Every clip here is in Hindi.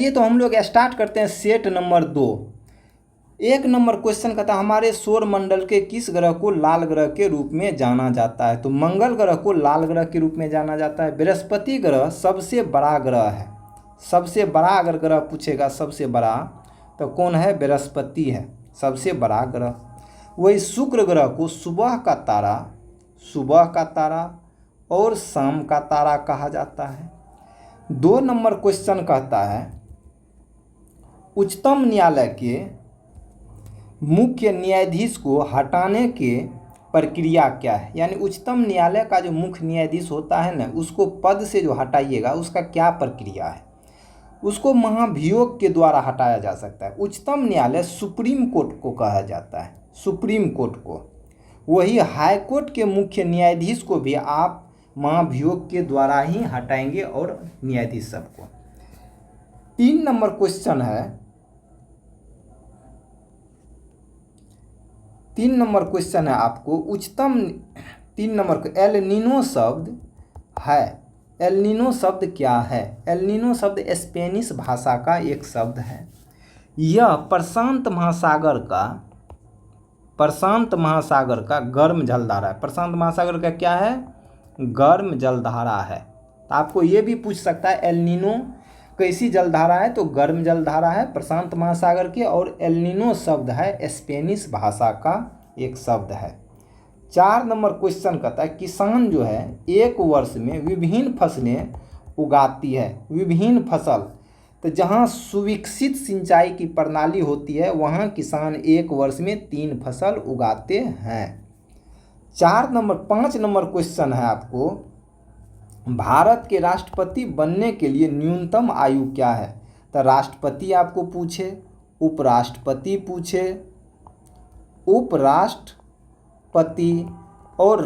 चलिए तो हम लोग स्टार्ट करते हैं सेट नंबर 2। 1 नंबर क्वेश्चन कहता है हमारे सौर मंडल के किस ग्रह को लाल ग्रह के रूप में जाना जाता है। तो मंगल ग्रह को लाल ग्रह के रूप में जाना जाता है। बृहस्पति ग्रह सबसे बड़ा ग्रह है। सबसे बड़ा अगर ग्रह पूछेगा सबसे बड़ा तो कौन है? बृहस्पति है सबसे बड़ा ग्रह। वही शुक्र ग्रह को सुबह का तारा और शाम का तारा कहा जाता है। 2 नंबर क्वेश्चन कहता है उच्चतम न्यायालय के मुख्य न्यायाधीश को हटाने के प्रक्रिया क्या है। यानी उच्चतम न्यायालय का जो मुख्य न्यायाधीश होता है ना, उसको पद से जो हटाइएगा उसका क्या प्रक्रिया है? उसको महाभियोग के द्वारा हटाया जा सकता है। उच्चतम न्यायालय सुप्रीम कोर्ट को कहा जाता है, सुप्रीम कोर्ट को। वही हाई कोर्ट के मुख्य न्यायाधीश को भी आप महाभियोग के द्वारा ही हटाएंगे और न्यायाधीश सबको। 3 नंबर क्वेश्चन है, 3 नंबर क्वेश्चन है आपको उच्चतम 3 नंबर को एल नीनो शब्द है। एल नीनो शब्द क्या है? एल नीनो शब्द स्पेनिश भाषा का एक शब्द है। यह प्रशांत महासागर का गर्म जलधारा है। प्रशांत महासागर का क्या है? गर्म जलधारा है। तो आपको ये भी पूछ सकता है एल नीनो कैसी जलधारा है? तो गर्म जलधारा है प्रशांत महासागर के। और एल नीनो शब्द है स्पेनिश भाषा का एक शब्द है। 4 नंबर क्वेश्चन कहता है किसान जो है एक वर्ष में विभिन्न फसलें उगाती है। विभिन्न फसल, तो जहाँ सुविकसित सिंचाई की प्रणाली होती है वहाँ किसान एक वर्ष में 3 फसल उगाते हैं। 5 नंबर क्वेश्चन है आपको भारत के राष्ट्रपति बनने के लिए न्यूनतम आयु क्या है? तो राष्ट्रपति आपको पूछे, उपराष्ट्रपति पूछे, उपराष्ट्रपति और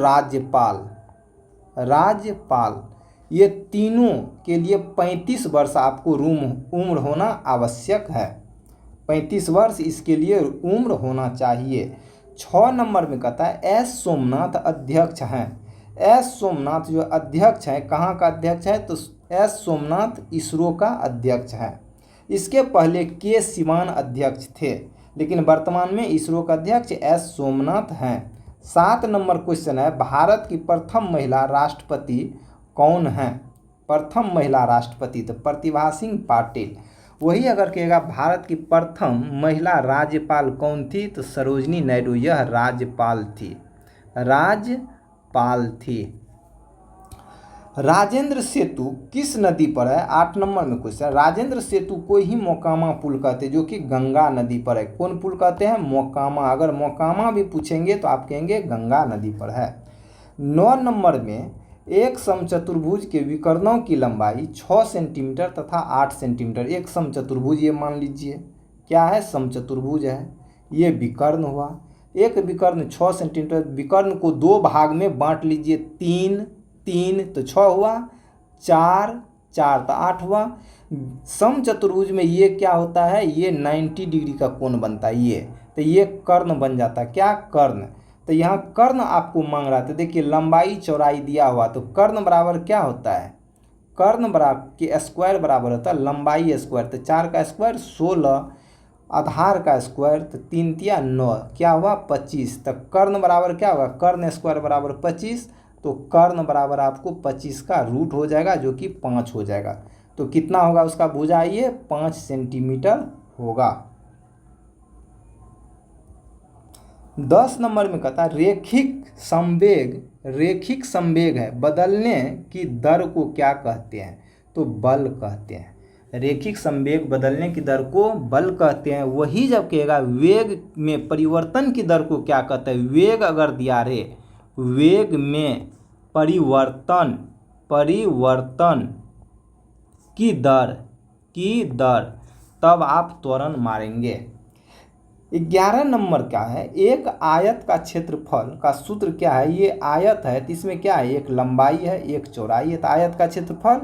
राज्यपाल ये तीनों के लिए 35 वर्ष आपको उम्र होना आवश्यक है। 35 वर्ष इसके लिए उम्र होना चाहिए। 6 नंबर में कहता है एस सोमनाथ अध्यक्ष हैं। एस सोमनाथ जो अध्यक्ष हैं, कहाँ का अध्यक्ष है? तो एस सोमनाथ इसरो का अध्यक्ष है। इसके पहले के सिवान अध्यक्ष थे, लेकिन वर्तमान में इसरो का अध्यक्ष एस सोमनाथ हैं। 7 नंबर क्वेश्चन है भारत की प्रथम महिला राष्ट्रपति कौन है? प्रथम महिला राष्ट्रपति तो प्रतिभा सिंह पाटिल। वही अगर कहेगा भारत की प्रथम महिला राज्यपाल कौन थी? तो सरोजिनी नायडू यह राज्यपाल थी। राजेंद्र सेतु किस नदी पर है? 8 नंबर में क्वेश्चन। राजेंद्र सेतु को ही मोकामा पुल कहते हैं, जो कि गंगा नदी पर है। कौन पुल कहते हैं? मोकामा। अगर मोकामा भी पूछेंगे तो आप कहेंगे गंगा नदी पर है। 9 नंबर में एक समचतुर्भुज के विकर्णों की लंबाई 6 सेंटीमीटर तथा 8 सेंटीमीटर। एक समचतुर्भुज ये मान लीजिए क्या है? समचतुर्भुज है। ये विकर्ण हुआ। एक विकर्ण 6 सेंटीमीटर, विकर्ण को 2 भाग में बांट लीजिए, 3 तो 6 हुआ, 4 तो 8 हुआ। समचतुर्भुज में ये क्या होता है? ये 90 डिग्री का कोण बनता है ये, तो ये कर्ण बन जाता है। क्या? कर्ण। तो यहाँ कर्ण आपको मांग रहा था। देखिए लंबाई चौड़ाई दिया हुआ, तो कर्ण बराबर क्या होता है? कर्ण बराबर के स्क्वायर बराबर होता है लंबाई स्क्वायर। तो 4 का स्क्वायर 16, आधार का स्क्वायर तो 3 तिया 9, क्या हुआ? 25। तो कर्ण बराबर क्या होगा? कर्ण स्क्वायर बराबर 25। तो कर्ण बराबर आपको 25 का रूट हो जाएगा, जो कि 5 हो जाएगा। तो कितना होगा उसका भुजा? ये 5 सेंटीमीटर होगा। 10 नंबर में कहता है रेखिक संवेग है बदलने की दर को क्या कहते हैं? तो बल कहते हैं। रेखिक संवेग बदलने की दर को बल कहते हैं। वही जब कहेगा वेग में परिवर्तन की दर को क्या कहते हैं? वेग अगर दिया रहे, वेग में परिवर्तन की दर तब आप त्वरण मारेंगे। 11 नंबर क्या है? एक आयत का क्षेत्रफल का सूत्र क्या है? ये आयत है तो इसमें क्या है? एक लंबाई है एक चौड़ाई है, तो आयत का क्षेत्रफल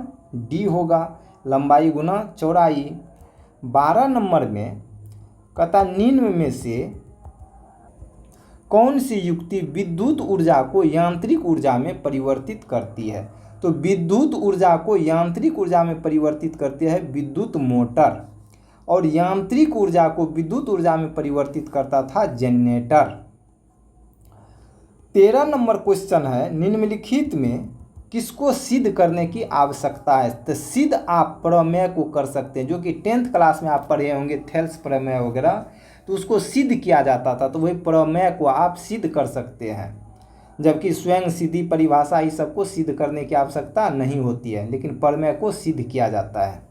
d होगा, लंबाई गुना चौड़ाई। 12 नंबर में कहता निम्न में से कौन सी युक्ति विद्युत ऊर्जा को यांत्रिक ऊर्जा में परिवर्तित करती है? तो विद्युत ऊर्जा को यांत्रिक ऊर्जा में परिवर्तित करते हैं विद्युत मोटर, और यांत्रिक ऊर्जा को विद्युत ऊर्जा में परिवर्तित करता था जनरेटर। 13 नंबर क्वेश्चन है, निम्नलिखित में किसको सिद्ध करने की आवश्यकता है? तो सिद्ध आप प्रमेय को कर सकते हैं, जो कि 10th क्लास में आप पढ़े होंगे थेल्स प्रमेय वगैरह, तो उसको सिद्ध किया जाता था, तो वही प्रमेय को आप सिद्ध कर सकते हैं, जबकि स्वयं सिद्धि परिभाषा इस सबको सिद्ध करने की आवश्यकता नहीं होती है, लेकिन प्रमेय को सिद्ध किया जाता है।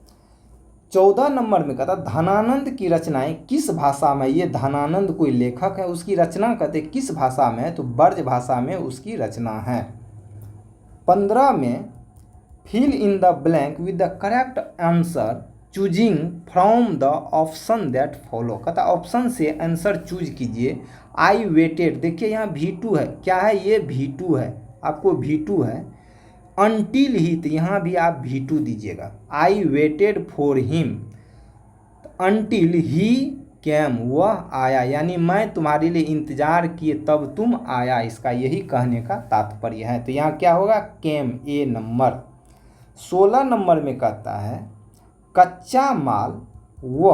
14 नंबर में कहता धनानंद की रचनाएं किस भाषा में? ये धनानंद कोई लेखक है, उसकी रचना कहते किस भाषा में? तो ब्रज भाषा में उसकी रचना है। 15 में fill in the blank with the correct answer choosing from the option that follow. कहता ऑप्शन से आंसर चूज कीजिए। आई वेटेड, देखिए यहाँ V2 है, क्या है ये? V2 है, आपको V2 है। अनटिल ही, तो यहाँ भी आप V2 दीजिएगा। I waited for him, until he cam, वह आया, यानी मैं तुम्हारे लिए इंतजार किए तब तुम आया, इसका यही कहने का तात्पर्य है। तो यहाँ क्या होगा? कैम, ए नंबर। 16 नंबर में कहता है कच्चा माल व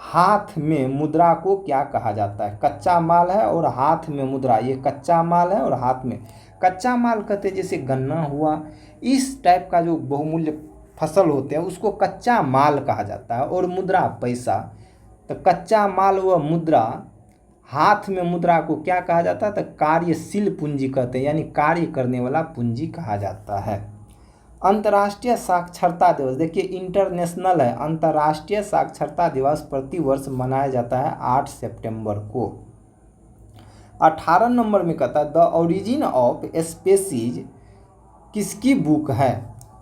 हाथ में मुद्रा को क्या कहा जाता है? कच्चा माल है और हाथ में मुद्रा, ये कच्चा माल है और हाथ में, कच्चा माल कहते हैं जैसे गन्ना हुआ, इस टाइप का जो बहुमूल्य फसल होते हैं उसको कच्चा माल कहा जाता है, और मुद्रा पैसा। तो कच्चा माल व मुद्रा, हाथ में मुद्रा को क्या कहा जाता है? तो कार्यशील पूंजी कहते हैं, यानी कार्य करने वाला पूंजी कहा जाता है। अंतर्राष्ट्रीय साक्षरता दिवस, देखिए इंटरनेशनल है, अंतर्राष्ट्रीय साक्षरता दिवस प्रतिवर्ष मनाया जाता है 8 सितंबर को। 18 नंबर में कहता है द ओरिजिन ऑफ स्पीसीज किसकी बुक है?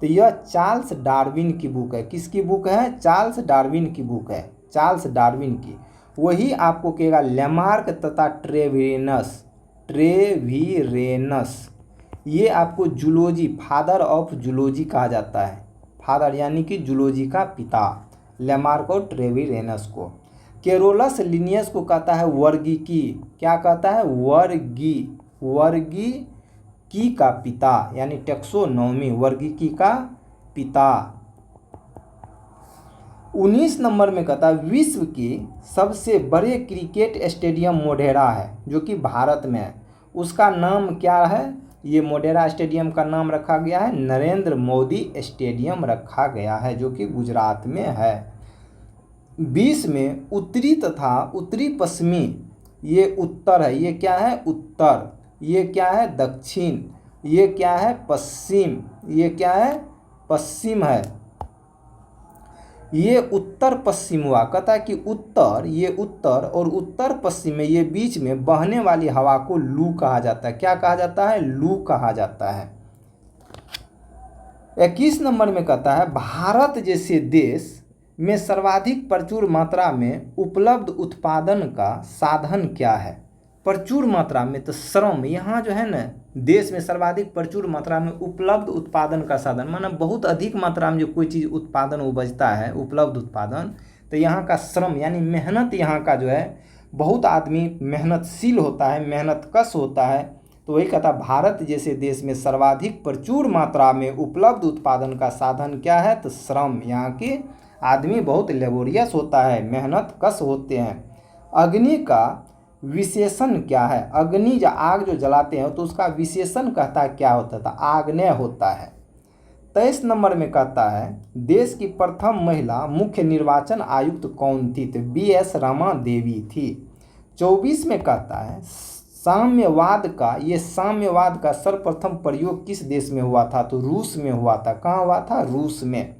तो यह चार्ल्स डार्विन की बुक है। किसकी बुक है? चार्ल्स डार्विन की बुक है, चार्ल्स डार्विन की। वही आपको कहेगा लेमार्क तथा ट्रेविरेनस, ये आपको जूलॉजी, फादर ऑफ जूलॉजी कहा जाता है, फादर यानी कि जूलॉजी का पिता, लेमार्क और ट्रेविरेनस को। केरोलस लिनियस को कहता है वर्गीकी, क्या कहता है? वर्गीकी का पिता, यानी टेक्सोनॉमी, वर्गीकी का पिता। 19 नंबर में कहता है विश्व के सबसे बड़े क्रिकेट स्टेडियम मोढेरा है, जो कि भारत में है, उसका नाम क्या है? ये मोढेरा स्टेडियम का नाम रखा गया है नरेंद्र मोदी स्टेडियम रखा गया है, जो कि गुजरात में है। 20 में उत्तरी तथा उत्तरी पश्चिमी, ये उत्तर है, ये क्या है? उत्तर, ये क्या है? दक्षिण, ये क्या है? पश्चिम, ये क्या है? पश्चिम है। ये उत्तर पश्चिम हुआ। कहता है कि उत्तर, ये उत्तर और उत्तर पश्चिम में, ये बीच में बहने वाली हवा को लू कहा जाता है। क्या कहा जाता है? लू कहा जाता है। 21 नंबर में कहता है भारत जैसे देश में सर्वाधिक प्रचुर मात्रा में उपलब्ध उत्पादन का साधन क्या है? प्रचुर मात्रा में, तो श्रम, यहाँ जो है ना देश में सर्वाधिक प्रचुर मात्रा में उपलब्ध उत्पादन का साधन, माना बहुत अधिक मात्रा में जो कोई चीज़ उत्पादन उपजता है, उपलब्ध उत्पादन, तो यहाँ का श्रम यानी मेहनत, यहाँ का जो है बहुत आदमी मेहनतशील होता है, मेहनत कश होता है। तो वही कहता भारत जैसे देश में सर्वाधिक प्रचुर मात्रा में उपलब्ध उत्पादन का साधन क्या है? तो श्रम, यहाँ के आदमी बहुत लेबोरियस होता है, मेहनत कश होते हैं। अग्नि का विशेषण क्या है? अग्नि जो आग जो जलाते हैं तो उसका विशेषण कहता है क्या होता था? आग्नेय होता है। 23 नंबर में कहता है देश की प्रथम महिला मुख्य निर्वाचन आयुक्त कौन थी? तो BS रमा देवी थी। 24 में कहता है साम्यवाद का, ये साम्यवाद का सर्वप्रथम प्रयोग किस देश में हुआ था? तो रूस में हुआ था। कहाँ हुआ था? रूस में।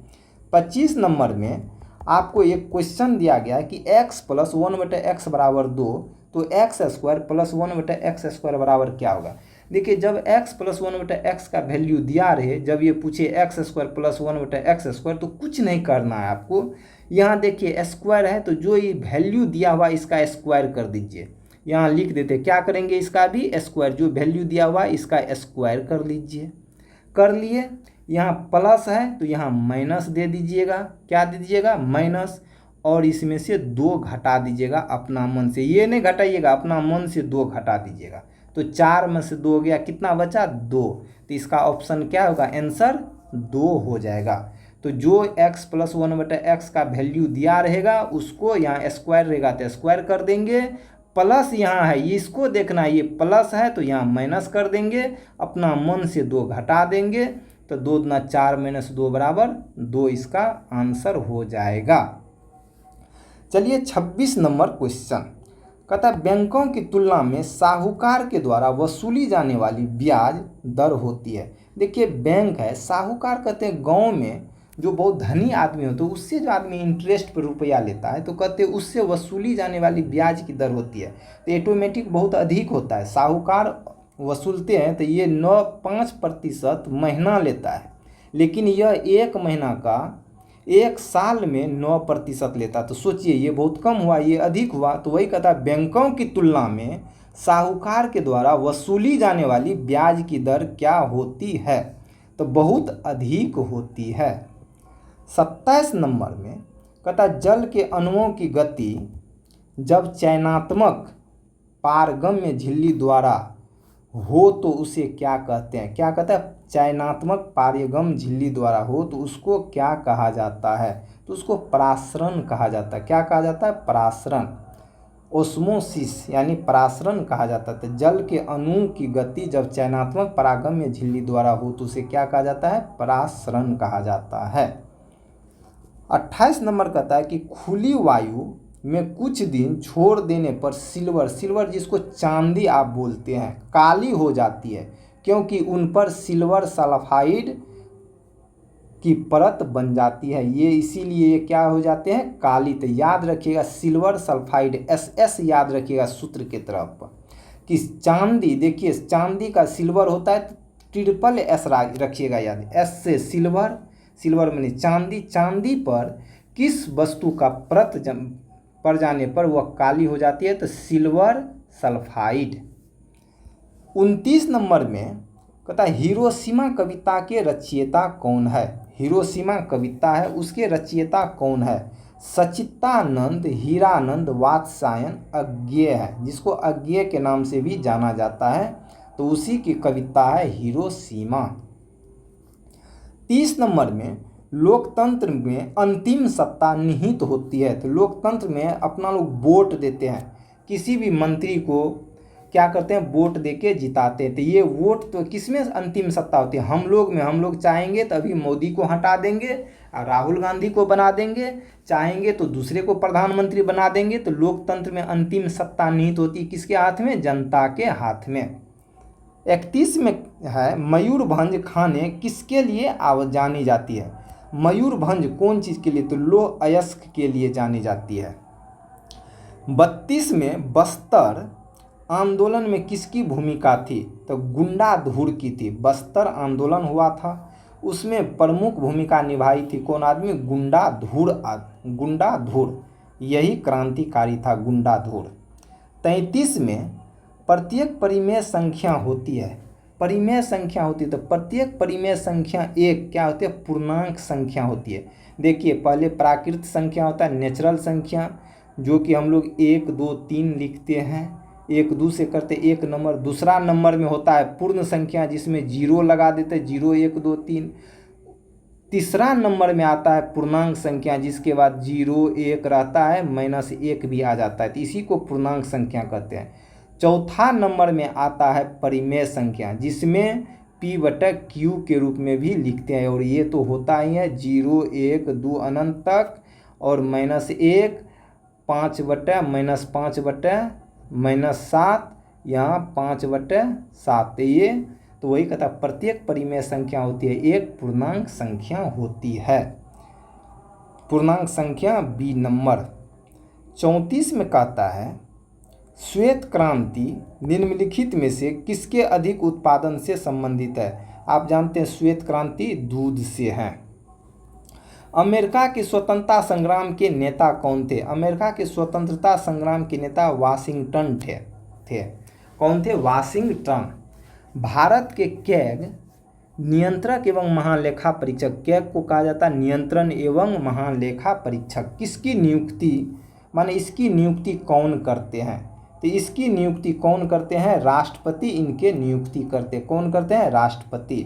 25 नंबर में आपको एक क्वेश्चन दिया गया कि x + 1/x = 2, तो x² + 1/x² बराबर क्या होगा? देखिए जब x + 1/x का वैल्यू दिया रहे, जब ये पूछे x² + 1/x², तो कुछ नहीं करना है आपको। यहाँ देखिए स्क्वायर है, तो जो ये वैल्यू दिया हुआ इसका स्क्वायर कर दीजिए। यहाँ लिख देते, क्या करेंगे? इसका भी स्क्वायर, जो वैल्यू दिया हुआ इसका स्क्वायर कर लीजिए। कर लिए। यहाँ प्लस है तो यहाँ माइनस दे दीजिएगा। क्या दे दीजिएगा? माइनस, और इसमें से 2 घटा दीजिएगा अपना मन से। ये नहीं घटाइएगा, अपना मन से 2 घटा दीजिएगा। तो 4 में से 2 गया, कितना बचा 2। तो इसका ऑप्शन क्या होगा, आंसर 2 हो जाएगा। तो जो x + 1/x का वैल्यू दिया रहेगा उसको यहाँ स्क्वायर रहेगा तो स्क्वायर कर देंगे, प्लस यहाँ है ये इसको देखना है, ये प्लस है तो यहाँ माइनस कर देंगे, अपना मन से 2 घटा देंगे, तो 2 दूना 4 - 2 बराबर 2 इसका आंसर हो जाएगा। चलिए 26 नंबर क्वेश्चन कहता है बैंकों की तुलना में साहूकार के द्वारा वसूली जाने वाली ब्याज दर होती है। देखिए बैंक है, साहूकार कहते हैं गांव में जो बहुत धनी आदमी होते हैं उससे जो आदमी इंटरेस्ट पर रुपया लेता है तो कहते हैं उससे वसूली जाने वाली ब्याज की दर होती है, तो ऑटोमेटिक बहुत अधिक होता है। साहूकार वसूलते हैं तो ये 5% महीना लेता है, लेकिन यह 1 महीना का 1 साल में 9% लेता, तो सोचिए ये बहुत कम हुआ, ये अधिक हुआ। तो वही कहता है बैंकों की तुलना में साहूकार के द्वारा वसूली जाने वाली ब्याज की दर क्या होती है, तो बहुत अधिक होती है। 27 नंबर में कहता है जल के अणुओं की गति जब चयनात्मक पारगम्य झिल्ली द्वारा हो तो उसे क्या कहते हैं, क्या कहता है, चयनात्मक पारगम्य झिल्ली द्वारा हो तो उसको क्या कहा जाता है, तो उसको परासरण कहा जाता है। क्या कहा जाता है, परासरण, ओस्मोसिस यानी परासरण कहा जाता है। तो जल के अणु की गति जब चयनात्मक पारगम्य झिल्ली द्वारा हो तो उसे क्या कहा जाता है, परासरण कहा जाता है। 28 नंबर कहता है कि खुली वायु में कुछ दिन छोड़ देने पर सिल्वर जिसको चांदी आप बोलते हैं काली हो जाती है, क्योंकि उन पर सिल्वर सल्फाइड की परत बन जाती है, ये इसीलिए ये क्या हो जाते हैं, काली। तो याद रखिएगा सिल्वर सल्फाइड SS याद रखिएगा सूत्र के तरफ कि चांदी, देखिए चांदी का सिल्वर होता है तो ट्रिपल S रखिएगा याद, S से सिल्वर में चांदी, चांदी पर किस वस्तु का परत पड़ जाने पर वह काली हो जाती है, तो सिल्वर सल्फाइड। 29 नंबर में कहता है हिरोशिमा कविता के रचयिता कौन है, हिरोशिमा कविता है उसके रचयिता कौन है, सच्चिदानंद, हीरानंद, वात्स्यायन, अज्ञेय है, जिसको अज्ञेय के नाम से भी जाना जाता है, तो उसी की कविता है हिरोशिमा। 30 नंबर में लोकतंत्र में अंतिम सत्ता निहित होती है, तो लोकतंत्र में अपना लोग वोट देते हैं, किसी भी मंत्री को क्या करते हैं, वोट देके जिताते हैं। तो ये वोट तो किसमें अंतिम सत्ता होती है, हम लोग में। हम लोग चाहेंगे तो अभी मोदी को हटा देंगे और राहुल गांधी को बना देंगे, चाहेंगे तो दूसरे को प्रधानमंत्री बना देंगे। तो लोकतंत्र में अंतिम सत्ता निहित होती है किसके हाथ में, जनता के हाथ में। 31 में है मयूरभंज खाने किसके लिए जानी जाती है, मयूरभंज कौन चीज़ के लिए, तो लौह अयस्क के लिए जानी जाती है। 32 में बस्तर आंदोलन में किसकी भूमिका थी, तो गुंडाधुर की थी। बस्तर आंदोलन हुआ था उसमें प्रमुख भूमिका निभाई थी कौन आदमी, गुंडाधुर, यही क्रांतिकारी था गुंडाधुर। 33 में प्रत्येक परिमेय संख्या होती है, परिमेय संख्या होती है, तो प्रत्येक परिमेय संख्या एक क्या होती है, पूर्णांक संख्या होती है। देखिए पहले प्राकृत संख्या होता है, नेचुरल संख्या, जो कि हम लोग 1 2 3 लिखते हैं, 1 2 से करते 1 नंबर। दूसरा नंबर में होता है पूर्ण संख्या जिसमें 0 लगा देते हैं, 0 1 2 3। तीसरा नंबर में आता है पूर्णांक संख्या जिसके बाद 0 1 रहता है, -1 भी आ जाता है, तो इसी को पूर्णांक संख्या कहते हैं। चौथा नंबर में आता है परिमेय संख्या जिसमें P/Q के रूप में भी लिखते हैं, और ये तो होता ही है 0 1 2 अनंत तक, और -1 5/-7 यहाँ 5/7। ये तो वही कहता है प्रत्येक परिमेय संख्या होती है एक पूर्णांक संख्या होती है, पूर्णांक संख्या B नंबर। 34 में कहता है श्वेत क्रांति निम्नलिखित में से किसके अधिक उत्पादन से संबंधित है। आप जानते हैं श्वेत क्रांति दूध से है। अमेरिका के स्वतंत्रता संग्राम के नेता कौन थे, अमेरिका के स्वतंत्रता संग्राम के नेता वाशिंगटन थे। कौन थे, वाशिंगटन। भारत के कैग नियंत्रक एवं महालेखा परीक्षक, कैग को कहा जाता है नियंत्रण एवं महालेखा परीक्षक, किसकी नियुक्ति माने इसकी नियुक्ति कौन करते हैं, तो इसकी नियुक्ति कौन करते हैं? राष्ट्रपति इनके नियुक्ति करते। कौन करते हैं? राष्ट्रपति।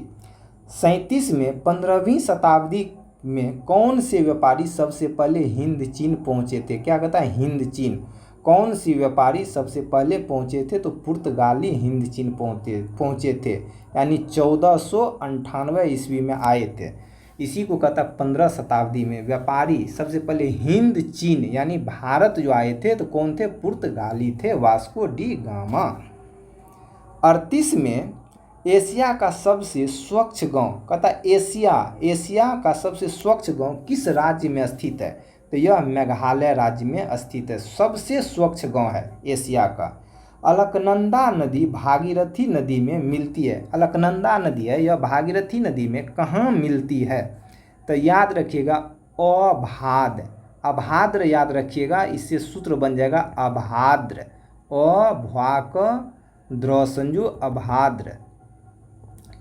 37 में 15वीं शताब्दी में कौन से व्यापारी सबसे पहले हिंद चीन पहुँचे थे? क्या कहता है? हिंद चीन। कौन सी व्यापारी सबसे पहले पहुँचे थे? तो पुर्तगाली हिंद चीन पहुँचे थे, यानी 1498 ईस्वी में आए थे। इसी को कहता है 15 शताब्दी में व्यापारी सबसे पहले हिंद चीन यानी भारत जो आए थे तो कौन थे? पुर्तगाली थे, वास्को डी गामा। 38 में एशिया का सबसे स्वच्छ गांव, कहता एशिया का सबसे स्वच्छ गांव किस राज्य में स्थित है? तो यह मेघालय राज्य में स्थित है। सबसे स्वच्छ गांव है एशिया का। अलकनंदा नदी भागीरथी नदी में मिलती है। अलकनंदा नदी है, यह भागीरथी नदी में कहाँ मिलती है? तो याद रखिएगा अभाद्र। अभाद्र याद रखिएगा, इससे सूत्र बन जाएगा अभाद्र। अभाक द्र संजू अभाद्र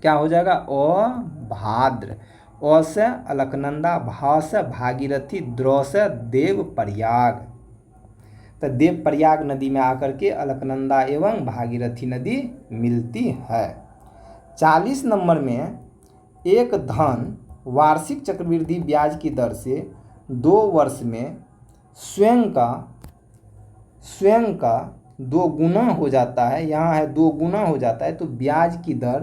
क्या हो जाएगा? अभाद्र। अ से अलकनंदा, भा से भागीरथी, द्र से देवप्रयाग। तो देवप्रयाग नदी में आकर के अलकनंदा एवं भागीरथी नदी मिलती है। 40 नंबर में एक धन वार्षिक चक्रवृद्धि ब्याज की दर से 2 वर्ष में स्वयं का 2 गुना हो जाता है। यहाँ है 2 गुना हो जाता है, तो ब्याज की दर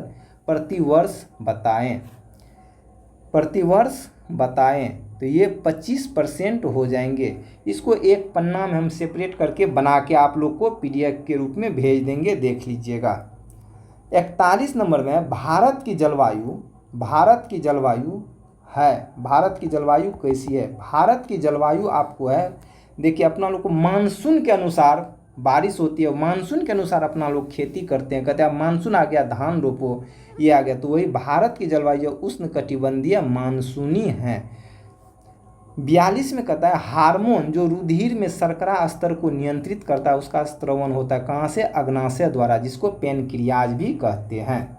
प्रतिवर्ष बताएं। तो ये 25% हो जाएंगे। इसको एक पन्ना में हम सेपरेट करके बना के आप लोग को PDF के रूप में भेज देंगे, देख लीजिएगा। 41 नंबर में भारत की जलवायु कैसी है? भारत की जलवायु आपको है, देखिए अपना लोग को मानसून के अनुसार बारिश होती है, मानसून के अनुसार अपना लोग खेती करते हैं। कहते हैं मानसून आ गया धान रोपो, ये आ गया। तो वही भारत की जलवायु उष्णकटिबंधीय मानसूनी है। 42 में कहता है हार्मोन जो रुधिर में शर्करा स्तर को नियंत्रित करता है उसका स्त्रवण होता है कहाँ से? अग्नाशय द्वारा, जिसको पेनक्रियाज भी कहते हैं।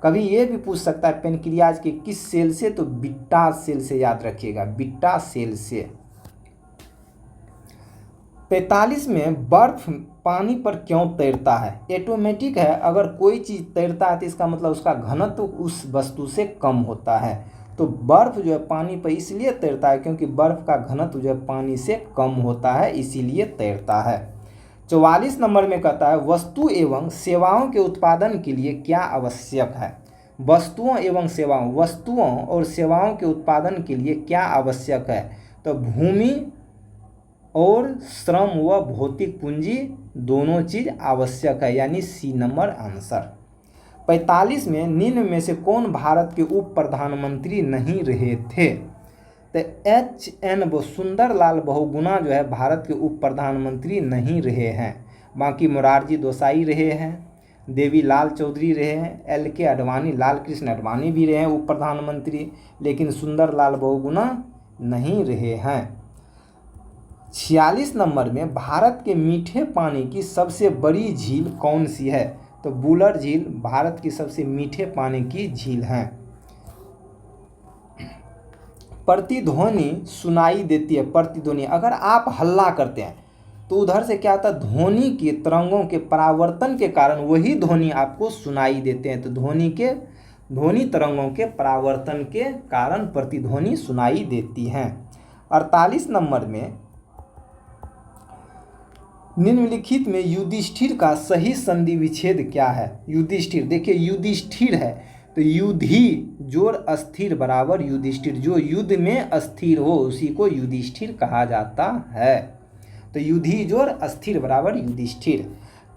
कभी ये भी पूछ सकता है पेनक्रियाज के किस सेल से? तो बीटा सेल से, याद रखिएगा बीटा सेल से। 45 में बर्फ पानी पर क्यों तैरता है? ऑटोमेटिक है, अगर कोई चीज़ तैरता है तो इसका मतलब उसका घनत्व उस वस्तु से कम होता है। तो बर्फ जो है पानी पर इसलिए तैरता है क्योंकि बर्फ का घनत्व जो है पानी से कम होता है, इसीलिए तैरता है। 44 नंबर में कहता है वस्तु एवं सेवाओं के उत्पादन के लिए क्या आवश्यक है? वस्तुओं और सेवाओं के उत्पादन के लिए क्या आवश्यक है? तो भूमि और श्रम व भौतिक पूंजी दोनों चीज आवश्यक है, यानी सी नंबर आंसर। 45 में निम्न में से कौन भारत के उप प्रधानमंत्री नहीं रहे थे? तो HN सुंदरलाल बहुगुणा जो है भारत के उप प्रधानमंत्री नहीं रहे हैं। बाकी मोरारजी देसाई रहे हैं, देवीलाल चौधरी रहे हैं, LK आडवाणी, लाल कृष्ण आडवाणी भी रहे हैं उप प्रधानमंत्री, लेकिन सुंदरलाल बहुगुणा नहीं रहे हैं। 46 नंबर में भारत के मीठे पानी की सबसे बड़ी झील कौन सी है? तो बुलर झील भारत की सबसे मीठे पानी की झील है। प्रतिध्वनि सुनाई देती है। प्रतिध्वनि अगर आप हल्ला करते हैं तो उधर से क्या होता है? ध्वनि के तरंगों के परावर्तन के कारण वही ध्वनि आपको सुनाई देते हैं। तो ध्वनि तरंगों के परावर्तन के कारण प्रतिध्वनि सुनाई देती हैं। 48 नंबर में निम्नलिखित में युधिष्ठिर का सही संधि विच्छेद क्या है? युधिष्ठिर, देखिए युधिष्ठिर है तो युधि जोड़ अस्थिर बराबर युधिष्ठिर, जो युद्ध में अस्थिर हो उसी को युधिष्ठिर कहा जाता है। तो युधि जोड़ अस्थिर बराबर युधिष्ठिर।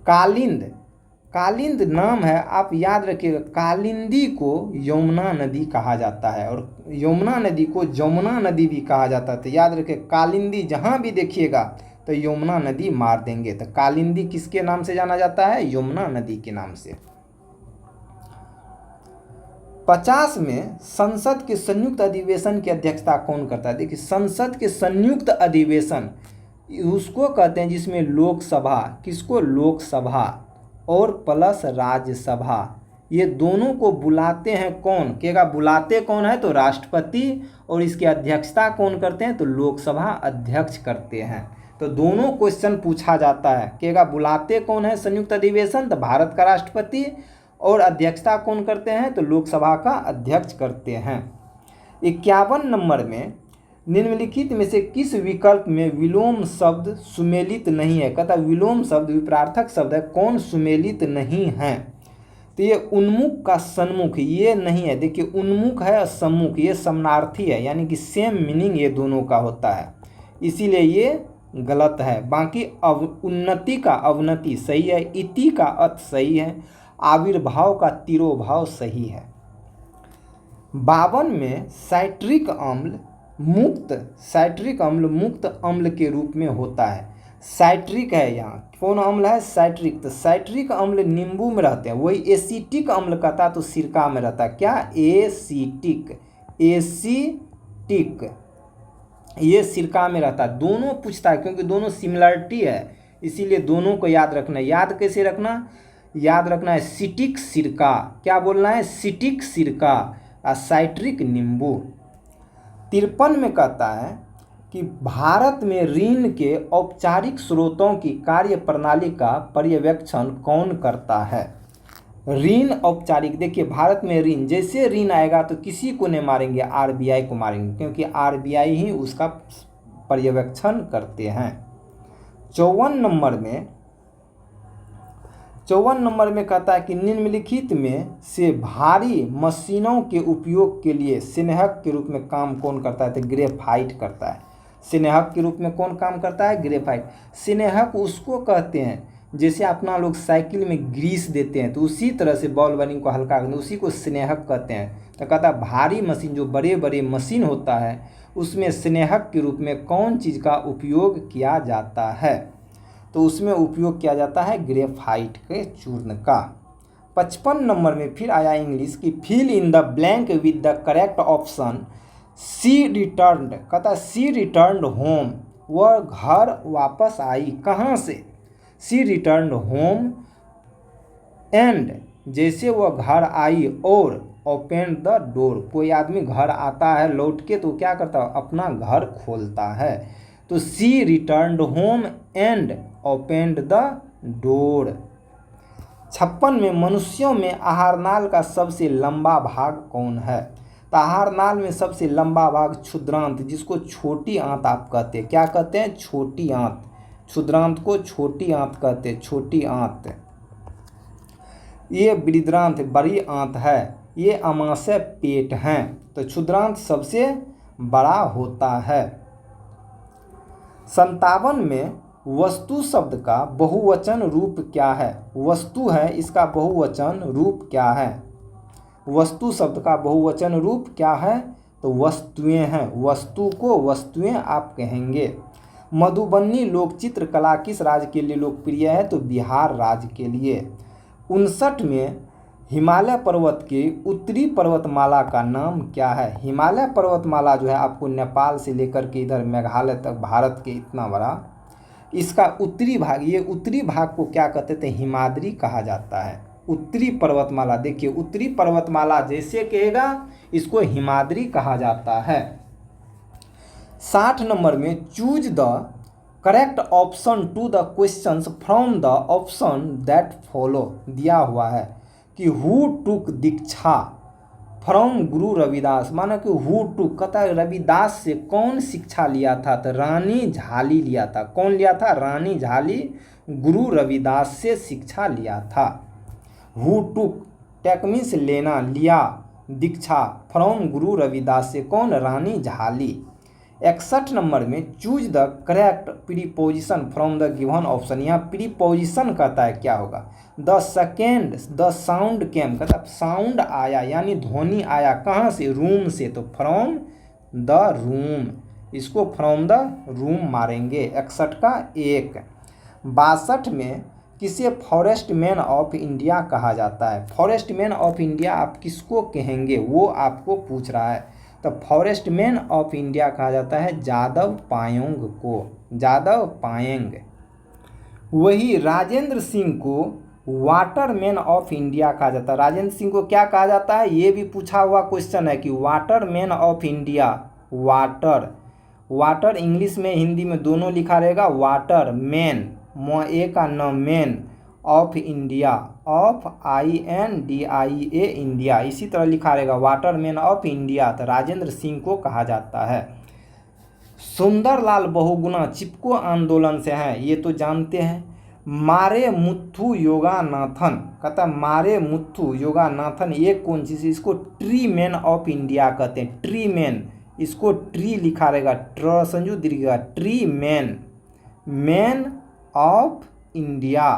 कालिंद नाम है, आप याद रखिएगा कालिंदी को यमुना नदी कहा जाता है और यमुना नदी को जमुना नदी भी कहा जाता है। तो याद रखिए कालिंदी जहाँ भी देखिएगा तो यमुना नदी मार देंगे। तो कालिंदी किसके नाम से जाना जाता है? यमुना नदी के नाम से। 50 में संसद के संयुक्त अधिवेशन की अध्यक्षता कौन करता है? देखिए संसद के संयुक्त अधिवेशन उसको कहते हैं जिसमें लोकसभा, किसको? लोकसभा और प्लस राज्यसभा, ये दोनों को बुलाते हैं कौन? कहेगा बुलाते कौन है? तो राष्ट्रपति, और इसकी अध्यक्षता कौन करते हैं? तो लोकसभा अध्यक्ष करते हैं। तो दोनों क्वेश्चन पूछा जाता है। कहेगा बुलाते कौन है संयुक्त अधिवेशन, तो भारत का राष्ट्रपति, और अध्यक्षता कौन करते हैं, तो लोकसभा का अध्यक्ष करते हैं। 51 नंबर में निम्नलिखित में से किस विकल्प में विलोम शब्द सुमेलित नहीं है। कहता विलोम शब्द विपरार्थक शब्द है, कौन सुमेलित नहीं है, तो ये उन्मुख का सन्मुख ये नहीं है। देखिए उन्मुख है और सम्मुख ये समानार्थी है, यानी कि सेम मीनिंग ये दोनों का होता है, इसीलिए ये गलत है। बाकी उन्नति का अवनति सही है, इति का अत सही है, आविर्भाव का तिरोभाव सही है। 52 में साइट्रिक अम्ल मुक्त अम्ल के रूप में होता है। साइट्रिक है, यहाँ कौन अम्ल है, साइट्रिक। तो साइट्रिक अम्ल नींबू में रहते हैं, वही एसिटिक अम्ल कहता तो सिरका में रहता है। क्या, एसिटिक, ये सिरका में रहता है। दोनों पूछता है क्योंकि दोनों सिमिलरिटी है, इसीलिए दोनों को याद रखना है। याद कैसे रखना, याद रखना है सिटिक सिरका, क्या बोलना है, सिटिक सिरका और साइट्रिक नींबू। 53 में कहता है कि भारत में ऋण के औपचारिक स्रोतों की कार्य प्रणाली का पर्यवेक्षण कौन करता है। ऋण औपचारिक, देखिए भारत में ऋण, जैसे ऋण आएगा तो किसी को नहीं मारेंगे, आरबीआई को मारेंगे, क्योंकि आरबीआई ही उसका पर्यवेक्षण करते हैं। 54 नंबर में कहता है कि निम्नलिखित में से भारी मशीनों के उपयोग के लिए स्नेहक के रूप में काम कौन करता है, तो ग्रेफाइट करता है। स्नेहक के रूप में कौन काम करता है, ग्रेफाइट। स्नेहक उसको कहते हैं जैसे अपना लोग साइकिल में ग्रीस देते हैं, तो उसी तरह से बॉल बेयरिंग को हल्का करते हैं, उसी को स्नेहक कहते हैं। तो कहता है भारी मशीन, जो बड़े बड़े मशीन होता है उसमें स्नेहक के रूप में कौन चीज़ का उपयोग किया जाता है, तो उसमें उपयोग किया जाता है ग्रेफाइट के चूर्ण का। 55 नंबर में फिर आया इंग्लिश की fill in the blank with the correct option. C returned, कहता है सी रिटर्न्ड होम, वह घर वापस आई, कहाँ से, सी रिटर्न्ड होम एंड, जैसे वह घर आई, और ओपन द डोर, कोई आदमी घर आता है लौट के तो क्या करता है, अपना घर खोलता है। तो she returned home and opened the door. 56 में मनुष्यों में आहारनाल का सबसे लंबा भाग कौन है, तो आहारनाल में सबसे लंबा भाग क्षुद्रांत, जिसको छोटी आंत आप कहते हैं, क्या कहते हैं, छोटी आंत, क्षुद्रांत को छोटी आंत कहते हैं, छोटी आंत। ये बृहदांत बड़ी आंत है, ये अमाशय पेट हैं, तो क्षुद्रांत सबसे बड़ा होता है। 57 में वस्तु शब्द का बहुवचन रूप क्या है, वस्तु है इसका बहुवचन रूप क्या है, वस्तु शब्द का बहुवचन रूप क्या है, तो वस्तुएं हैं, वस्तु को वस्तुएं आप कहेंगे। मधुबनी लोकचित्र कला किस राज्य के लिए लोकप्रिय है, तो बिहार राज्य के लिए। 59 में हिमालय पर्वत के उत्तरी पर्वतमाला का नाम क्या है। हिमालय पर्वतमाला जो है आपको नेपाल से लेकर के इधर मेघालय तक भारत के इतना बड़ा, इसका उत्तरी भाग, ये उत्तरी भाग को क्या कहते थे, हिमाद्री कहा जाता है। उत्तरी पर्वतमाला, देखिए उत्तरी पर्वतमाला जैसे कहेगा इसको हिमाद्री कहा जाता है। 60 नंबर में choose the correct option to the questions from the option that follow दिया हुआ है कि who took Diksha from Guru Ravidas, माना कि हु टुक, कहता है रविदास से कौन शिक्षा लिया था, तो रानी झाली लिया था। कौन लिया था, रानी झाली गुरु रविदास से शिक्षा लिया था। हु टुक टेक मीन्स लेना, लिया, दीक्षा फ्रॉम गुरु रविदास से कौन, रानी झाली। 61 नंबर में choose the correct preposition from the given option, यहाँ प्रीपोजिशन कहता है क्या होगा, द सेकेंड द साउंड केम, कहता है साउंड आया यानी ध्वनि आया, कहाँ से, रूम से, तो फ्रॉम द रूम, इसको फ्रॉम द रूम मारेंगे। 61 का 1। 62 में किसे फॉरेस्ट मैन ऑफ इंडिया कहा जाता है। फॉरेस्ट मैन ऑफ इंडिया आप किसको कहेंगे, वो आपको पूछ रहा है। तो फॉरेस्ट मैन ऑफ इंडिया कहा जाता है जादव पायेंग को, जादव पायेंग। वही राजेंद्र सिंह को वाटर मैन ऑफ इंडिया कहा जाता है। राजेंद्र सिंह को क्या कहा जाता है, ये भी पूछा हुआ क्वेश्चन है कि water man of India, water, water English में हिंदी में दोनों लिखा रहेगा, वाटर मैन, ए का न man, of India, of INDIA India, इसी तरह लिखा रहेगा वाटर मैन ऑफ इंडिया, तो राजेंद्र सिंह को कहा जाता है। सुंदरलाल बहुगुणा चिपको आंदोलन से हैं, ये तो जानते हैं। मारे मुथु योगानाथन, कहता है मारे मुथु योगानाथन, ये कौन चीज़, इसको ट्री मैन ऑफ इंडिया कहते हैं, ट्री मैन, इसको ट्री लिखा रहेगा, ट्र संजू दीर्घ, tree man, man of India,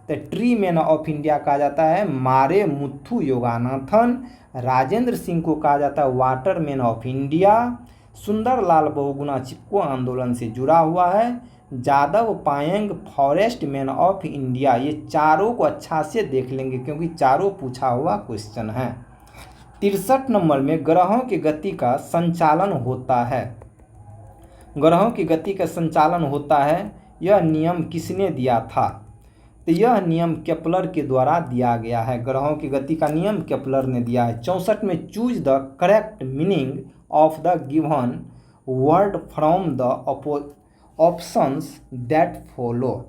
तो ट्री मैन ऑफ इंडिया कहा जाता है मारे मुथु योगानाथन। राजेंद्र सिंह को कहा जाता है water man of India. Sundarlal Bahuguna Chipko आंदोलन से जुड़ा हुआ है। Jadav Payeng forest man of India, ये चारों को अच्छा से देख लेंगे क्योंकि चारों पूछा हुआ क्वेश्चन है। 63 नंबर में ग्रहों की गति का संचालन होता है, ग्रहों की गति का संचालन होता है, यह नियम किसने दिया था, तो यह नियम केपलर के द्वारा दिया गया है, ग्रहों की गति का नियम केपलर ने दिया है। 64 में choose the correct meaning of the given word from the options that follow,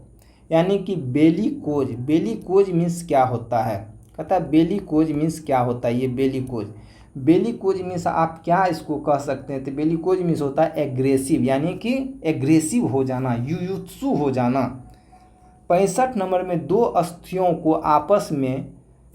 यानी कि बेलीकोज, बेलीकोज मीन्स क्या होता है, कहता है बेलीकोज मीन्स क्या होता है, ये बेलीकोज, बेलीकोज मीन्स आप क्या इसको कह सकते हैं, तो बेलीकोज मीन्स होता है एग्रेसिव, यानी कि एग्रेसिव हो जाना, युयुत्सु हो जाना। 65 नंबर में दो अस्थियों को आपस में,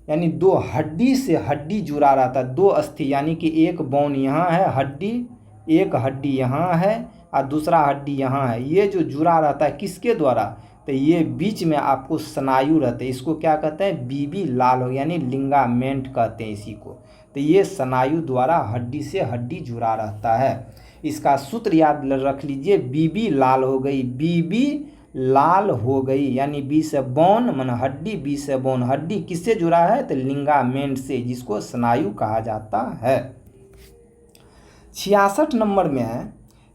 यानी दो हड्डी से हड्डी जुड़ा रहता है, दो अस्थि यानी कि एक बोन यहाँ है हड्डी, एक हड्डी यहाँ है और दूसरा हड्डी यहाँ है, ये जो जुड़ा रहता है किसके द्वारा, तो ये बीच में आपको स्नायु रहते हैं, इसको क्या कहते हैं, बीबी लाल हो, यानी लिंगामेंट कहते हैं इसी को, तो ये स्नायु द्वारा हड्डी से हड्डी जुड़ा रहता है। इसका सूत्र याद रख लीजिए, बीबी लाल हो गई, बीबी लाल हो गई, यानी बी से बोन मन हड्डी, बी से बोन हड्डी किससे जुड़ा है, तो लिंगामेंट से, जिसको स्नायु कहा जाता है। 66 नंबर में है,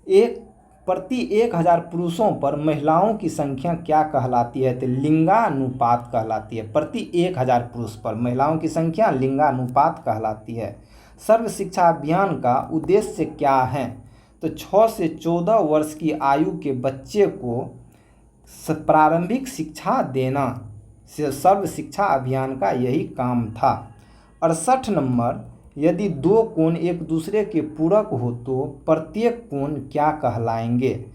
एक प्रति 1000 पुरुषों पर महिलाओं की संख्या क्या कहलाती है, तो लिंगानुपात कहलाती है, प्रति 1000 पुरुष पर महिलाओं की संख्या लिंगानुपात कहलाती है। सर्व शिक्षा अभियान का उद्देश्य क्या है, तो 6 से 14 वर्ष की आयु के बच्चे को प्रारंभिक शिक्षा देना, सर्व शिक्षा अभियान का यही काम था। 68 नंबर, यदि दो कोण एक दूसरे के पूरक हो तो प्रत्येक कोण क्या कहलाएंगे,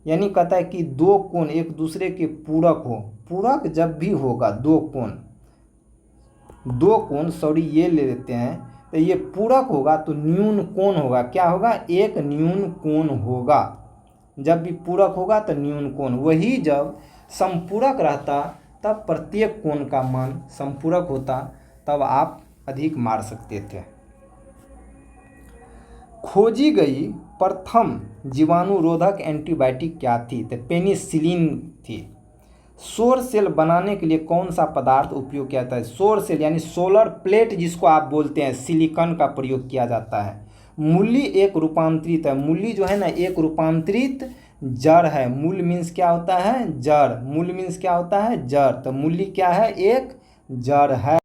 यानी कहता है कि दो कोण एक दूसरे के पूरक हो, पूरक जब भी होगा दो कोण सॉरी ये ले लेते हैं, तो ये पूरक होगा तो न्यून कोण होगा, क्या होगा, एक न्यून कोण होगा, जब भी पूरक होगा तो न्यून कोण, वही जब संपूरक रहता तब प्रत्येक कोण का मान संपूरक होता, तब आप अधिक मार सकते थे। खोजी गई प्रथम जीवाणुरोधक एंटीबायोटिक क्या थी, तो पेनिसिलिन थी। सौर सेल बनाने के लिए कौन सा पदार्थ उपयोग किया जाता है, सौर सेल यानी सोलर प्लेट जिसको आप बोलते हैं, सिलिकॉन का प्रयोग किया जाता है। मूली एक रूपांतरित है, मूली जो है ना एक रूपांतरित जड़ है, मूल मीन्स क्या होता है, जड़, मूल मीन्स क्या होता है, जड़, तो मूली क्या है, एक जड़ है।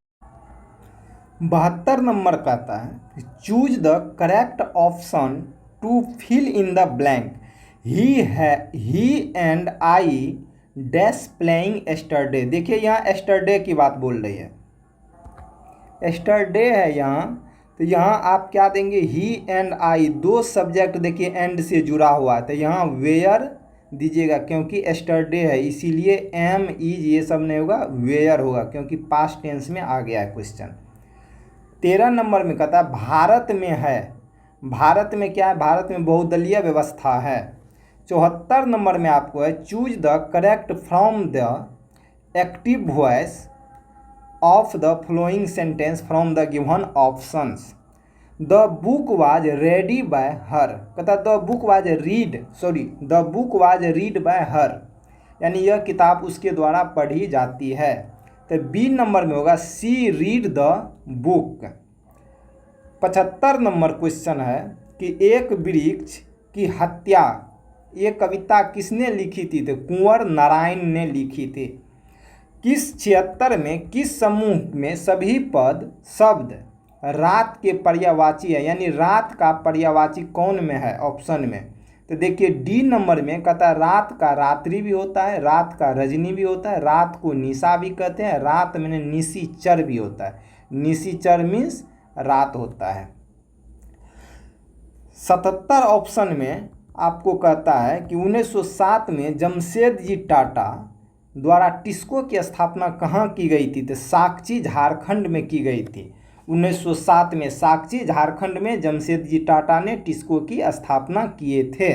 72 नंबर कहता है choose the correct option to fill in the blank, he and I dash playing yesterday, देखिए यहाँ एस्टरडे की बात बोल रही है, एस्टरडे है यहाँ, तो यहाँ आप क्या देंगे, ही एंड आई, दो सब्जेक्ट देखिए एंड से जुड़ा हुआ है, तो यहाँ वेयर दीजिएगा क्योंकि एस्टरडे है, इसीलिए एम इज ये सब नहीं होगा, वेयर होगा क्योंकि पास्ट टेंस में आ गया है क्वेश्चन। 13 नंबर में कहता है भारत में है, भारत में क्या है, भारत में बहुदलीय व्यवस्था है। 74 नंबर में आपको है choose the correct from the active voice of the following sentence from the given options. The book was read by her, कहता the book was read by her, यानी यह किताब उसके द्वारा पढ़ी जाती है, तो बी नंबर में होगा she read the book। 75 number question है कि एक वृक्ष की हत्या, ये कविता किसने लिखी थी, तो कुंवर नारायण ने लिखी थी। किस 76 में किस समूह में सभी पद शब्द रात के पर्यायवाची है, यानी रात का पर्यायवाची कौन में है, ऑप्शन में, तो देखिए डी नंबर में कहता है रात का रात्रि भी होता है, रात का रजनी भी होता है, रात को निशा भी कहते हैं, रात में निशिचर भी होता है। निशिचर मीन्स रात होता है। 77 ऑप्शन में आपको कहता है कि 1907 में जमशेदजी टाटा द्वारा टिस्को की स्थापना कहाँ की गई थी? तो साकची झारखंड में की गई थी। 1907 में साकची झारखंड में जमशेदजी टाटा ने टिस्को की स्थापना किए थे।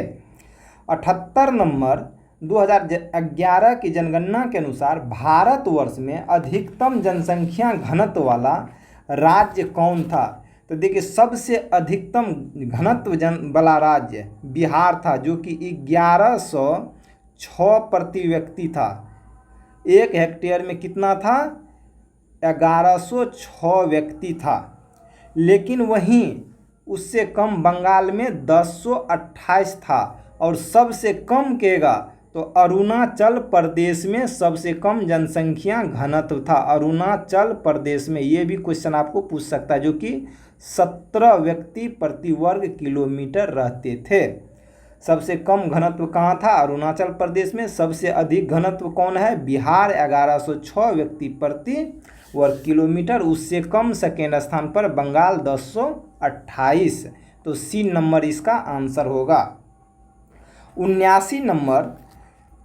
78 नंबर 2011 की जनगणना के अनुसार भारतवर्ष में अधिकतम जनसंख्या घनत्व वाला राज्य कौन था? तो देखिए सबसे अधिकतम घनत्व वाला राज्य बिहार था, जो कि 1106 प्रति व्यक्ति था। 1 हेक्टेयर में कितना था? 1106 व्यक्ति था। लेकिन वहीं उससे कम बंगाल में 1028 था, और सबसे कम कहेगा तो अरुणाचल प्रदेश में सबसे कम जनसंख्या घनत्व था। अरुणाचल प्रदेश में, ये भी क्वेश्चन आपको पूछ सकता है, जो कि 17 व्यक्ति प्रति वर्ग किलोमीटर रहते थे। सबसे कम घनत्व कहाँ था? अरुणाचल प्रदेश में। सबसे अधिक घनत्व कौन है? बिहार, 1106 व्यक्ति प्रति वर्ग किलोमीटर। उससे कम सेकेंड स्थान पर बंगाल, 1028। तो सी नंबर इसका आंसर होगा। 79 नंबर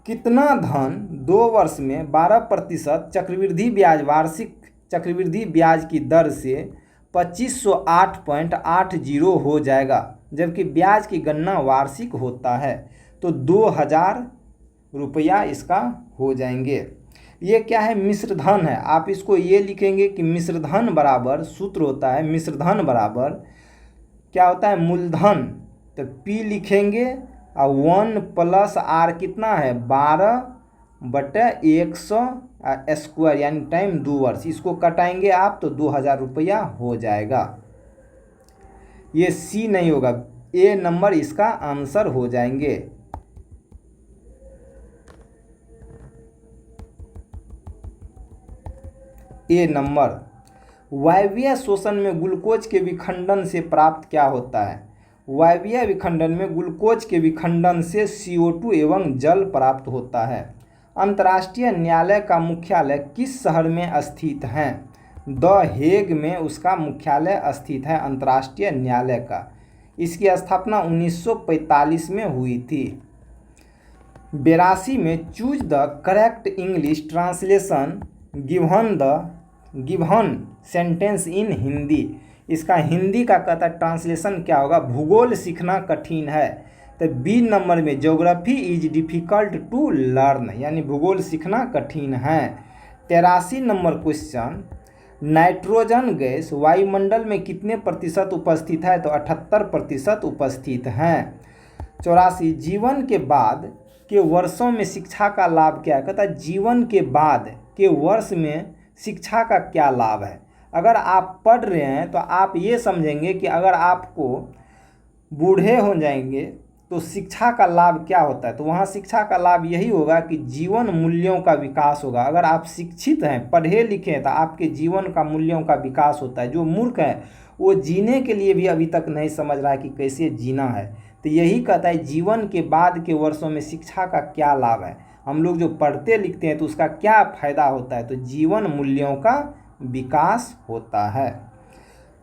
कितना धन 2 वर्ष में 12% चक्रवृद्धि ब्याज वार्षिक चक्रवृद्धि ब्याज की दर से 2508.80 हो जाएगा, जबकि ब्याज की गणना वार्षिक होता है? तो 2000 रुपया इसका हो जाएंगे। ये क्या है? मिश्र धन है। आप इसको ये लिखेंगे कि मिश्र धन बराबर, सूत्र होता है मिश्र धन बराबर क्या होता है? मूलधन। तो P लिखेंगे और 1 + R कितना है? 12/100 स्क्वायर, यानी टाइम 2 वर्ष। इसको कटाएंगे आप तो 2000 रुपया हो जाएगा। ये सी नहीं होगा, ए नंबर इसका आंसर हो जाएंगे। ए नंबर। वायवीय शोषण में ग्लूकोज के विखंडन से प्राप्त क्या होता है? वायवीय विखंडन में ग्लूकोज के विखंडन से CO2 एवं जल प्राप्त होता है। अंतर्राष्ट्रीय न्यायालय का मुख्यालय किस शहर में स्थित है? द हेग में उसका मुख्यालय स्थित है अंतर्राष्ट्रीय न्यायालय का। इसकी स्थापना 1945 में हुई थी। 82 में choose the correct English translation given sentence in Hindi. इसका हिंदी का कहता ट्रांसलेशन क्या होगा? भूगोल सीखना कठिन है। तो बी नंबर में geography is difficult to learn, यानी भूगोल सीखना कठिन है। 83 नंबर क्वेश्चन, नाइट्रोजन गैस वायुमंडल में कितने प्रतिशत उपस्थित है? तो 78% उपस्थित हैं। 84 जीवन के बाद के वर्षों में शिक्षा का लाभ क्या है? कहता है जीवन के बाद के वर्ष में शिक्षा का क्या लाभ है? अगर आप पढ़ रहे हैं तो आप ये समझेंगे कि अगर आपको बूढ़े हो जाएंगे तो शिक्षा का लाभ क्या होता है? तो वहाँ शिक्षा का लाभ यही होगा कि जीवन मूल्यों का विकास होगा। अगर आप शिक्षित हैं, पढ़े लिखे हैं, तो आपके जीवन का मूल्यों का विकास होता है। जो मूर्ख है वो जीने के लिए भी अभी तक नहीं समझ रहा है कि कैसे जीना है। तो यही कहता है जीवन के बाद के वर्षों में शिक्षा का क्या लाभ है। हम लोग जो पढ़ते लिखते हैं तो उसका क्या फ़ायदा होता है? तो जीवन मूल्यों का विकास होता है।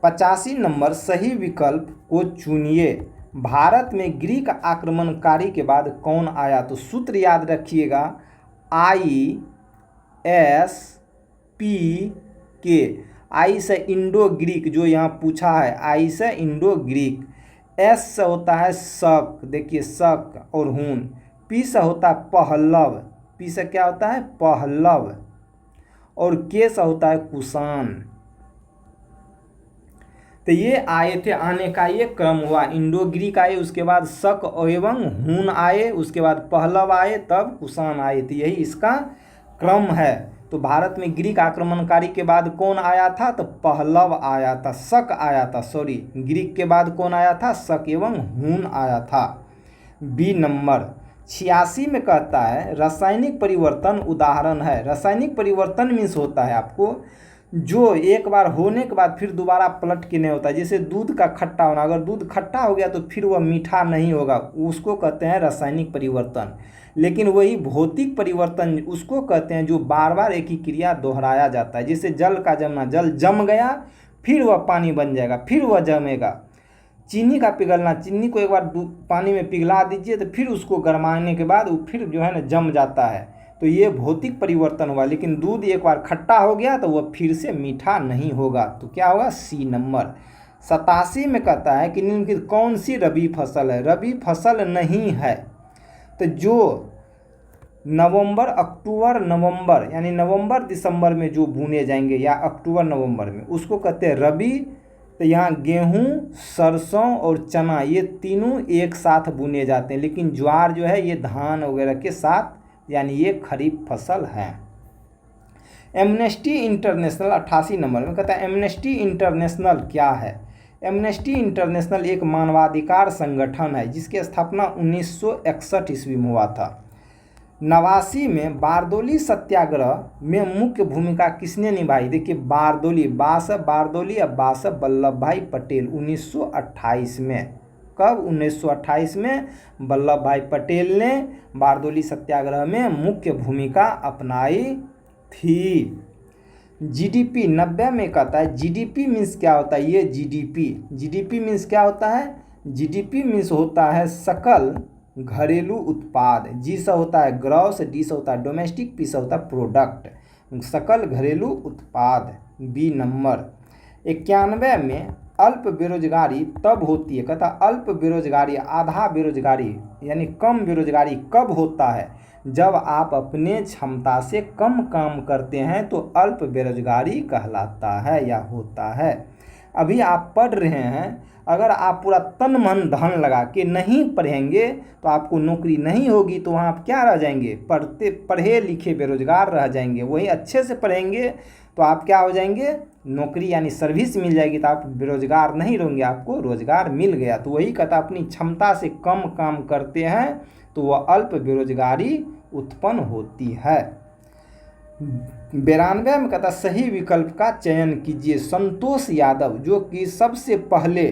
85 नंबर सही विकल्प को चुनिए। भारत में ग्रीक आक्रमणकारी के बाद कौन आया? तो सूत्र याद रखिएगा, ISPK। आई से इंडो ग्रीक, जो यहाँ पूछा है आई से इंडो ग्रीक। एस से होता है शक, देखिए शक और हून। पी से होता है पहलव, पी से क्या होता है? पहलव। और के से होता है कुषाण। तो ये आए थे, आने का ये क्रम हुआ। इंडो ग्रीक आए, उसके बाद शक एवं हून आए, उसके बाद पहलव आए, तब कुषाण आए थे। यही इसका क्रम है। तो भारत में ग्रीक आक्रमणकारी के बाद कौन आया था? तो पहलव आया था, शक आया था, सॉरी ग्रीक के बाद कौन आया था? शक एवं हून आया था। B number. 86 में कहता है रासायनिक परिवर्तन उदाहरण है। रासायनिक परिवर्तन मीन्स होता है आपको जो एक बार होने के बाद फिर दोबारा पलट के नहीं होता। जैसे दूध का खट्टा होना, अगर दूध खट्टा हो गया तो फिर वह मीठा नहीं होगा, उसको कहते हैं रासायनिक परिवर्तन। लेकिन वही भौतिक परिवर्तन उसको कहते हैं जो बार बार एक ही क्रिया दोहराया जाता है। जैसे जल का जमना, जल जम गया फिर वह पानी बन जाएगा, फिर वह जमेगा। चीनी का पिघलना, चीनी को एक बार पानी में पिघला दीजिए तो फिर उसको गरमाने के बाद वो फिर जो है ना जम जाता है। तो ये भौतिक परिवर्तन हुआ। लेकिन दूध एक बार खट्टा हो गया तो वह फिर से मीठा नहीं होगा। तो क्या होगा? सी नंबर। 87 में कहता है कि निम्नलिखित कौन सी रबी फसल है? रबी फसल नहीं है। तो जो नवंबर, अक्टूबर, नवंबर यानी नवंबर दिसंबर में जो बुने जाएंगे या अक्टूबर नवंबर में, उसको कहते हैं रबी। तो यहाँ गेहूँ, सरसों और चना ये तीनों एक साथ बुने जाते हैं। लेकिन ज्वार जो है ये धान वगैरह के साथ, यानी ये खरीफ फसल है। एमनेस्टी इंटरनेशनल 88 नंबर में कहता है एमनेस्टी इंटरनेशनल क्या है? एमनेस्टी इंटरनेशनल एक मानवाधिकार संगठन है जिसकी स्थापना 1961 ईस्वी में हुआ था। 89 में बारदोली सत्याग्रह में मुख्य भूमिका किसने निभाई? देखिए बारदोली, बारदोली या बासव वल्लभ भाई पटेल 1928 में। कब? 1928 में वल्लभ भाई पटेल ने बारदोली सत्याग्रह में मुख्य भूमिका अपनाई थी। जीडीपी 90 में कहता है जीडीपी मीन्स क्या होता है? ये जीडीपी मीन्स क्या होता है? जीडीपी मीन्स होता है सकल घरेलू उत्पाद। जी से होता है ग्रॉस, डी से होता है डोमेस्टिक, पी से होता है प्रोडक्ट। सकल घरेलू उत्पाद, बी नंबर। 91 में अल्प बेरोजगारी तब होती है, कहता अल्प बेरोजगारी, आधा बेरोजगारी यानी कम बेरोजगारी कब होता है? जब आप अपने क्षमता से कम काम करते हैं तो अल्प बेरोजगारी कहलाता है या होता है। अभी आप पढ़ रहे हैं, अगर आप पूरा तन मन धन लगा के नहीं पढ़ेंगे तो आपको नौकरी नहीं होगी। तो वहाँ आप क्या रह जाएंगे? पढ़े लिखे बेरोजगार रह जाएंगे। वही अच्छे से पढ़ेंगे तो आप क्या हो जाएंगे? नौकरी यानी सर्विस मिल जाएगी, तो आप बेरोजगार नहीं रहेंगे, आपको रोजगार मिल गया। तो वही कहता अपनी क्षमता से कम काम करते हैं तो वह अल्प बेरोजगारी उत्पन्न होती है। 92 में कहता सही विकल्प का चयन कीजिए। संतोष यादव जो कि सबसे पहले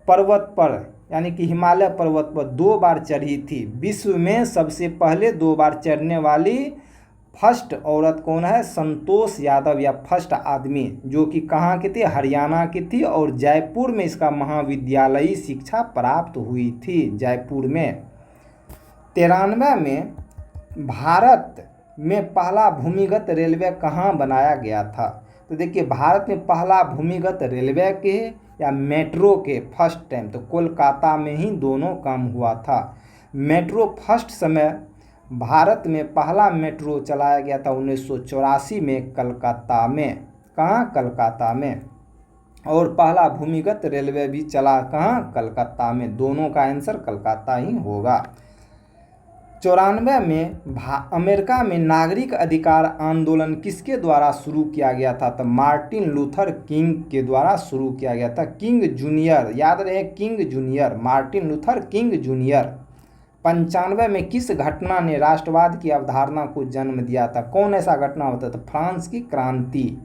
पर्वत पर यानी कि हिमालय पर्वत पर 2 बार चढ़ी थी। विश्व में सबसे पहले 2 बार चढ़ने वाली फर्स्ट औरत कौन है? संतोष यादव या फर्स्ट आदमी, जो कि कहाँ की थी? हरियाणा की थी और जयपुर में इसका महाविद्यालयी शिक्षा प्राप्त हुई थी, जयपुर में। 93 में भारत में पहला भूमिगत रेलवे कहाँ बनाया गया था? तो देखिए भारत में पहला भूमिगत रेलवे के या मेट्रो के फर्स्ट टाइम तो कोलकाता में ही दोनों काम हुआ था। मेट्रो फर्स्ट समय भारत में पहला मेट्रो चलाया गया था 1984 में कलकत्ता में। कहाँ? कलकत्ता में। और पहला भूमिगत रेलवे भी चला कहाँ? कलकत्ता में। दोनों का आंसर कलकत्ता ही होगा। 94 में अमेरिका में नागरिक अधिकार आंदोलन किसके द्वारा शुरू किया गया था? तो मार्टिन लूथर किंग के द्वारा शुरू किया गया था। किंग जूनियर, याद रहे king junior, Martin Luther king junior. 95 में किस घटना ने राष्ट्रवाद की अवधारणा को जन्म दिया था? कौन ऐसा घटना होता था? फ्रांस की क्रांति।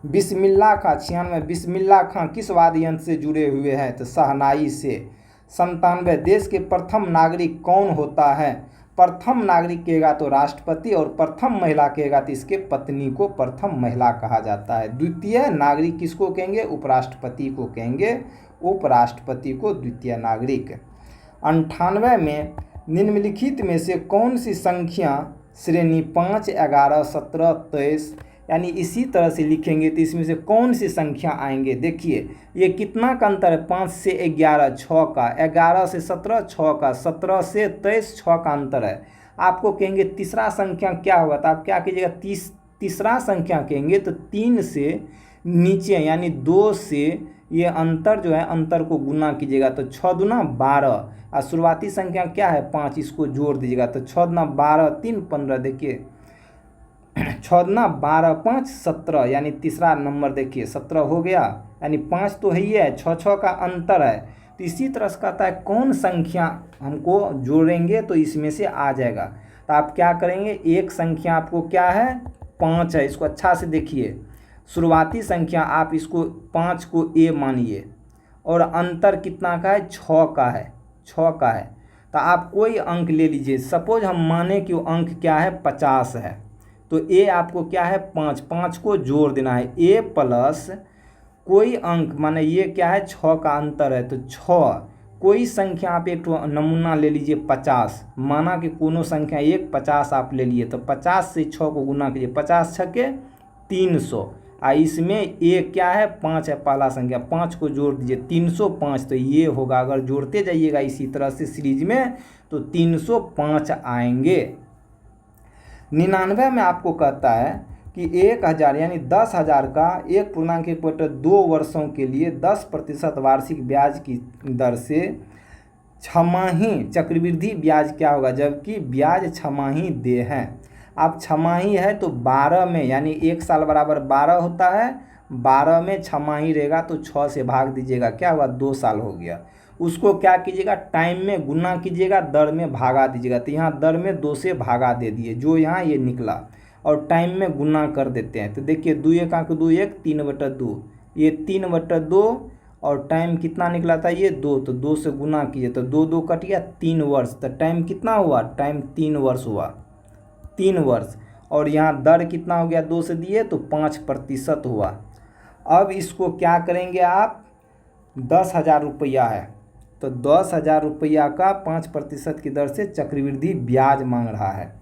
बिस्मिल्लाह खां 96, बिस्मिल्लाह खां किस वाद्य यंत्र से जुड़े हुए हैं? तो शहनाई से। 97 देश के प्रथम नागरिक कौन होता है? प्रथम नागरिक कहेगा तो राष्ट्रपति और प्रथम महिला कहेगा तो इसके पत्नी को प्रथम महिला कहा जाता है। द्वितीय नागरिक किसको कहेंगे? उपराष्ट्रपति को कहेंगे, उपराष्ट्रपति को द्वितीय नागरिक। 98 में निम्नलिखित में से कौन सी संख्या श्रेणी 5, 11, 17, 23 यानी इसी तरह से लिखेंगे तो इसमें से कौन सी संख्या आएंगे? देखिए ये कितना का अंतर है? 5 से 11 6 का, 11 से 17 6 का, 17 से 23 6 का अंतर है। आपको कहेंगे तीसरा संख्या क्या होगा? तो आप क्या कीजिएगा? तीसरा संख्या कहेंगे तो 3 से नीचे यानी 2 से ये अंतर जो है अंतर को गुना कीजिएगा तो 6 दूना 12 और शुरुआती संख्या क्या है? 5, इसको जोड़ दीजिएगा तो 6 दूना 12, 3 15। देखिए 6 दूना 12, 5 17 यानी तीसरा नंबर देखिए 17 हो गया, यानी 5 तो है ही है, 6 6 का अंतर है। तो इसी तरह से कहता है कौन संख्या हमको जोड़ेंगे तो इसमें से आ जाएगा। तो आप क्या करेंगे? एक संख्या आपको क्या है? 5 है, इसको अच्छा से देखिए। शुरुआती संख्या आप इसको 5 को ए मानिए और अंतर कितना का है, 6 का है, 6 का है। तो आप कोई अंक ले लीजिए। सपोज हम माने कि वो अंक क्या है, 50 है, तो ए आपको क्या है, 5, 5 को जोड़ देना है। ए प्लस कोई अंक, माने ये क्या है, 6 का अंतर है, तो 6 कोई संख्या आप एक नमूना ले लीजिए 50। माना कि कोनो संख्या 50 आप ले लिए, तो 50 से 6 को गुना कीजिए, 50 छक्के 300। इसमें ए क्या है, 5 है पहला संख्या, 5 को जोड़ दीजिए 305, तो ये होगा। अगर जोड़ते जाइएगा इसी तरह से सीरीज में तो 305 आएंगे। 99 में आपको कहता है कि 1000 यानी 10,000 का 1.1/2 वर्षों के लिए 10% वार्षिक ब्याज की दर से छमाही चक्रवृद्धि ब्याज क्या होगा, जबकि ब्याज छमाही दे हैं। अब छमाही है तो 12 में, यानी 1 साल बराबर 12 होता है, 12 में छमाही रहेगा तो 6 से भाग दीजिएगा, क्या होगा, 2 साल हो गया। उसको क्या कीजिएगा, टाइम में गुना कीजिएगा, दर में भागा दीजिएगा। तो यहाँ दर में 2 से भागा दे दिए, जो यहाँ ये निकला, और टाइम में गुना कर देते हैं। तो देखिए 2 1 2 1 3/2, ये 3/2, और टाइम कितना निकला था, ये 2, तो 2 से गुना कीजिए तो 2 2 कट गया, 3 वर्ष। तो टाइम कितना हुआ, टाइम 3 वर्ष हुआ, 3 वर्ष। और यहाँ दर कितना हो गया, 2 से दिए तो 5% हुआ। अब इसको क्या करेंगे आप, 10,000 रुपया है, तो 10,000 रुपया का 5% की दर से चक्रवृद्धि ब्याज मांग रहा है।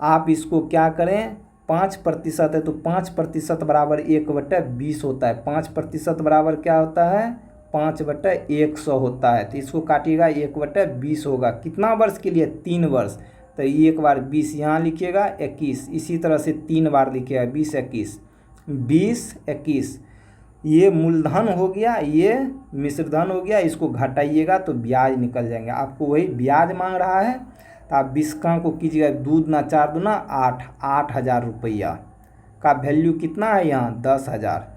आप इसको क्या करें, 5% है तो 5% बराबर 1/20 होता है। 5% बराबर क्या होता है, 5/100 होता है। तो इसको काटिएगा, 1/20 होगा। कितना वर्ष के लिए, 3 वर्ष। तो 1 बार 20 यहाँ लिखिएगा, 21, इसी तरह से 3 बार लिखिएगा, 20 21, 20 21। ये मूलधन हो गया, ये मिश्रधन हो गया, इसको घटाइएगा तो ब्याज निकल जाएंगे। आपको वही ब्याज मांग रहा है, तो आप 20 को कीजिएगा, 2 दूना 4 दूना 8, 8,000 रुपया का वैल्यू कितना है यहाँ, 10,000।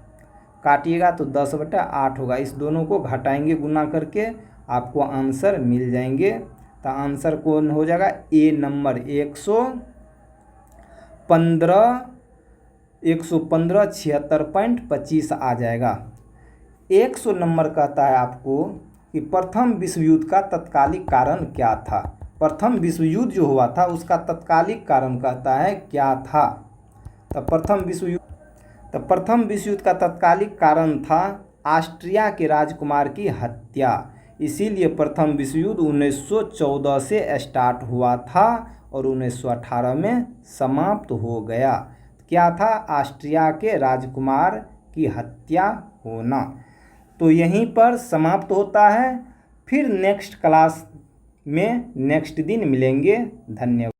काटिएगा तो 10/8 होगा। इस दोनों को घटाएंगे गुना करके, आपको आंसर मिल जाएंगे। तो आंसर कौन हो जाएगा, ए नंबर 115 76.25 आ जाएगा। 100 नंबर कहता है आपको कि प्रथम विश्व युद्ध का तत्कालिक कारण क्या था। प्रथम विश्व युद्ध जो हुआ था उसका तत्कालिक कारण कहता है क्या था। तो प्रथम विश्व युद्ध का तत्कालिक कारण था ऑस्ट्रिया के राजकुमार की हत्या। इसीलिए प्रथम विश्व युद्ध 1914 से स्टार्ट हुआ था और 1918 में समाप्त हो गया। क्या था, ऑस्ट्रिया के राजकुमार की हत्या होना। तो यहीं पर समाप्त होता है। फिर नेक्स्ट क्लास में नेक्स्ट दिन मिलेंगे। धन्यवाद।